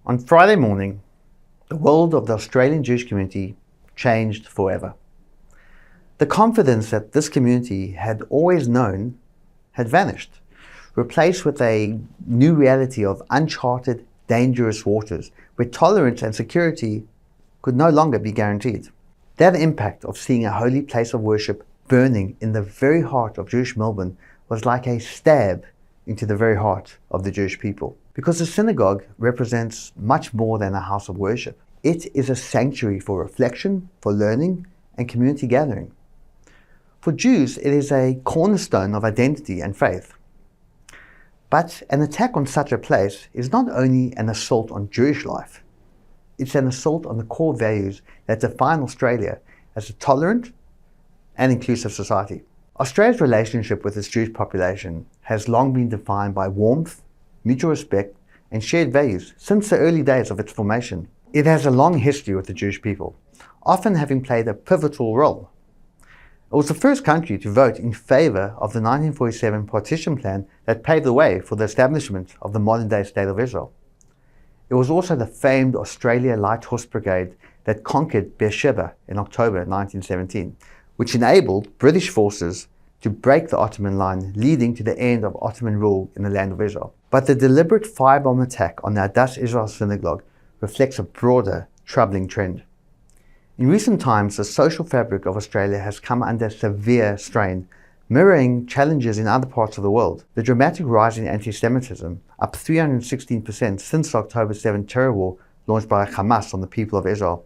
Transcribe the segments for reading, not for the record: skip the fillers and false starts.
On Friday morning, the world of the Australian Jewish community changed forever. The confidence that this community had always known had vanished, replaced with a new reality of uncharted, dangerous waters where tolerance and security could no longer be guaranteed. That impact of seeing a holy place of worship burning in the very heart of Jewish Melbourne was like a stab into the very heart of the Jewish people. Because the synagogue represents much more than a house of worship. It is a sanctuary for reflection, for learning, and community gathering. For Jews, it is a cornerstone of identity and faith. But an attack on such a place is not only an assault on Jewish life, it's an assault on the core values that define Australia as a tolerant and inclusive society. Australia's relationship with its Jewish population has long been defined by warmth, mutual respect, and shared values since the early days of its formation. It has a long history with the Jewish people, often having played a pivotal role. It was the first country to vote in favor of the 1947 partition plan that paved the way for the establishment of the modern-day State of Israel. It was also the famed Australia Light Horse Brigade that conquered Beersheba in October 1917, which enabled British forces to break the Ottoman line, leading to the end of Ottoman rule in the land of Israel. But the deliberate firebomb attack on the Adass Israel synagogue reflects a broader, troubling trend. In recent times, the social fabric of Australia has come under severe strain, mirroring challenges in other parts of the world. The dramatic rise in anti-Semitism, up 316% since the October 7 terror war launched by Hamas on the people of Israel,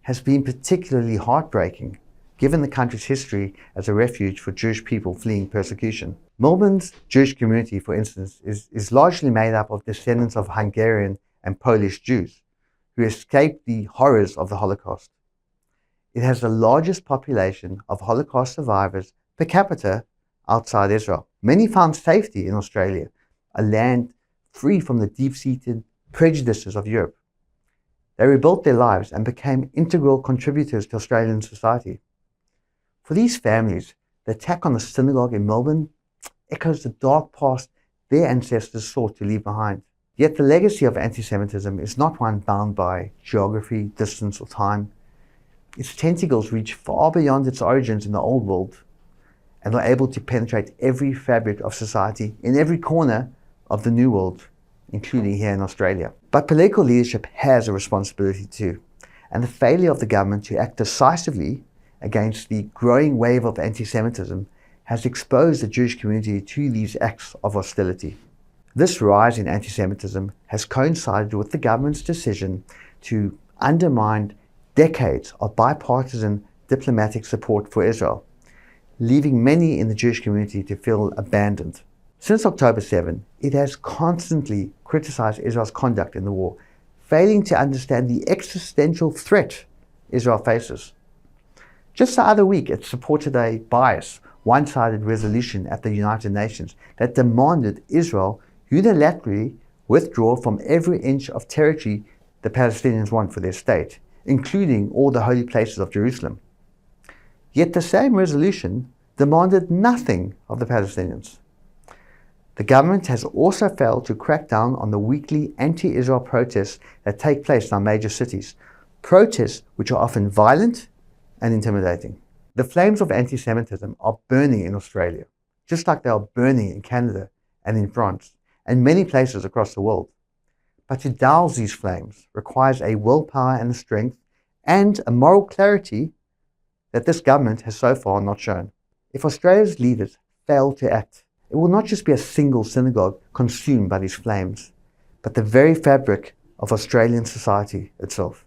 has been particularly heartbreaking, given the country's history as a refuge for Jewish people fleeing persecution. Melbourne's Jewish community, for instance, is largely made up of descendants of Hungarian and Polish Jews who escaped the horrors of the Holocaust. It has the largest population of Holocaust survivors per capita outside Israel. Many found safety in Australia, a land free from the deep-seated prejudices of Europe. They rebuilt their lives and became integral contributors to Australian society. For these families, the attack on the synagogue in Melbourne echoes the dark past their ancestors sought to leave behind. Yet the legacy of anti-Semitism is not one bound by geography, distance, or time. Its tentacles reach far beyond its origins in the Old World and are able to penetrate every fabric of society in every corner of the New World, including here in Australia. But political leadership has a responsibility too, and the failure of the government to act decisively against the growing wave of anti-Semitism has exposed the Jewish community to these acts of hostility. This rise in anti-Semitism has coincided with the government's decision to undermine decades of bipartisan diplomatic support for Israel, leaving many in the Jewish community to feel abandoned. Since October 7, it has constantly criticized Israel's conduct in the war, failing to understand the existential threat Israel faces. Just the other week, it supported a biased, one-sided resolution at the United Nations that demanded Israel unilaterally withdraw from every inch of territory the Palestinians want for their state, including all the holy places of Jerusalem. Yet the same resolution demanded nothing of the Palestinians. The government has also failed to crack down on the weekly anti-Israel protests that take place in our major cities, protests which are often violent and intimidating. The flames of anti-Semitism are burning in Australia, just like they are burning in Canada and in France and many places across the world. But to douse these flames requires a willpower and a strength and a moral clarity that this government has so far not shown. If Australia's leaders fail to act, it will not just be a single synagogue consumed by these flames, but the very fabric of Australian society itself.